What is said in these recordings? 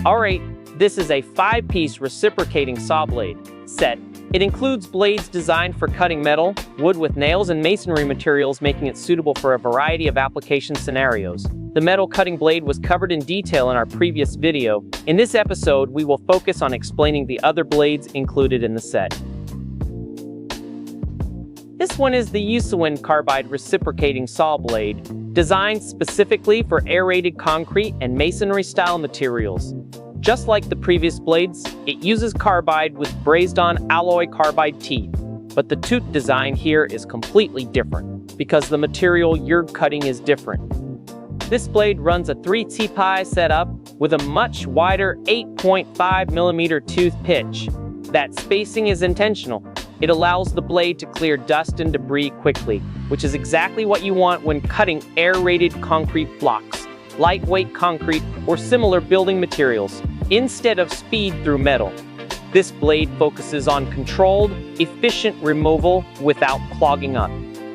Alright, this is a 5-piece reciprocating saw blade set. It includes blades designed for cutting metal, wood with nails, and masonry materials, making it suitable for a variety of application scenarios. The metal cutting blade was covered in detail in our previous video. In this episode, we will focus on explaining the other blades included in the set. This one is the Usawin carbide reciprocating saw blade, designed specifically for aerated concrete and masonry-style materials. Just like the previous blades, it uses carbide with brazed-on alloy carbide teeth, but the tooth design here is completely different because the material you're cutting is different. This blade runs a 3-TPI setup with a much wider 8.5mm tooth pitch. That spacing is intentional. It allows the blade to clear dust and debris quickly, which is exactly what you want when cutting aerated concrete blocks, lightweight concrete, or similar building materials, instead of speed through metal. This blade focuses on controlled, efficient removal without clogging up.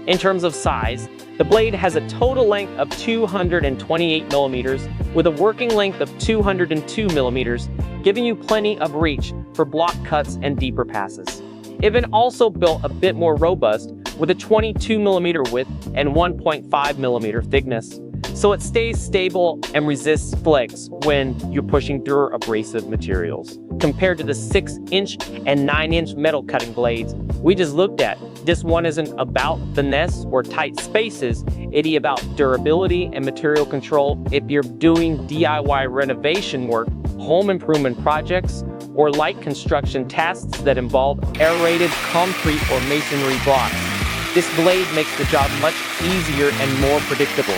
In terms of size, the blade has a total length of 228mm with a working length of 202mm, giving you plenty of reach for block cuts and deeper passes. It's been also built a bit more robust with a 22mm width and 1.5mm thickness, so it stays stable and resists flex when you're pushing through abrasive materials. Compared to the 6-inch and 9-inch metal cutting blades we just looked at, this one isn't about finesse or tight spaces, it's about durability and material control. If you're doing DIY renovation work, home improvement projects, or light construction tasks that involve aerated concrete or masonry blocks, this blade makes the job much easier and more predictable.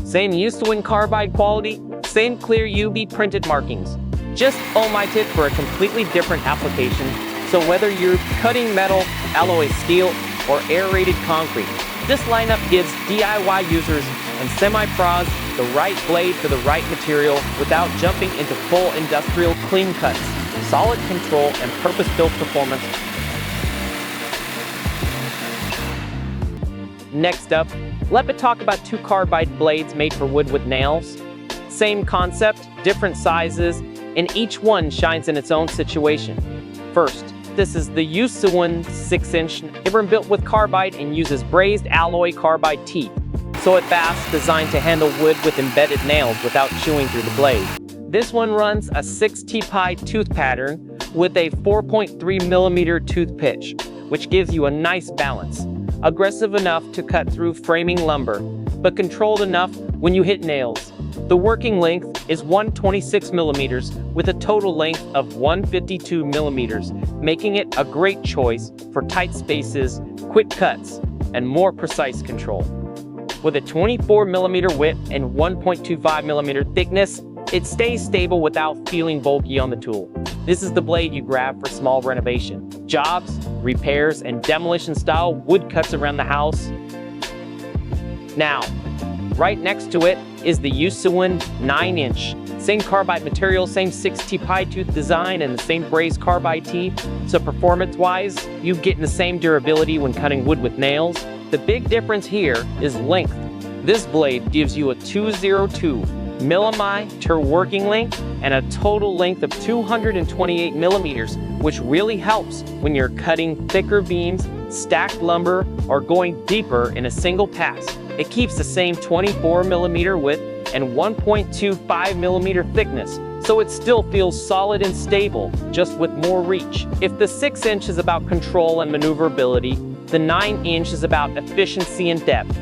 Same Usawin carbide quality, same clear UV printed markings, just omitted for a completely different application. So whether you're cutting metal, alloy steel, or aerated concrete, this lineup gives DIY users and semi-pros the right blade for the right material without jumping into full industrial clean cuts. Solid control and purpose-built performance. Next up, let me talk about 2 carbide blades made for wood with nails. Same concept, different sizes, and each one shines in its own situation. First, this is the Usawin 6-inch, built with carbide and uses brazed alloy carbide teeth, so it's fast, designed to handle wood with embedded nails without chewing through the blade. This one runs a 6-TPI tooth pattern with a 4.3mm tooth pitch, which gives you a nice balance. Aggressive enough to cut through framing lumber, but controlled enough when you hit nails. The working length is 126mm with a total length of 152mm, making it a great choice for tight spaces, quick cuts, and more precise control. With a 24mm width and 1.25mm thickness, it stays stable without feeling bulky on the tool. This is the blade you grab for small renovation, jobs, repairs, and demolition-style wood cuts around the house. Now, right next to it is the Usawin 9-inch. Same carbide material, same 6-TPI tooth design, and the same brazed carbide teeth. So performance-wise, you get the same durability when cutting wood with nails. The big difference here is length. This blade gives you a 202mm working length and a total length of 228mm, which really helps when you're cutting thicker beams, stacked lumber, or going deeper in a single pass. It keeps the same 24mm width and 1.25mm thickness, so it still feels solid and stable, just with more reach. If the 6-inch is about control and maneuverability, the 9-inch is about efficiency and depth.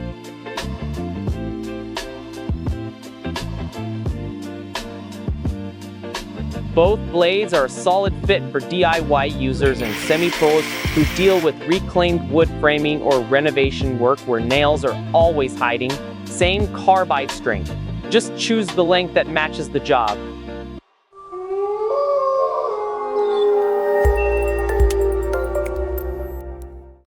Both blades are a solid fit for DIY users and semi-pros who deal with reclaimed wood framing or renovation work where nails are always hiding. Same carbide strength. Just choose the length that matches the job.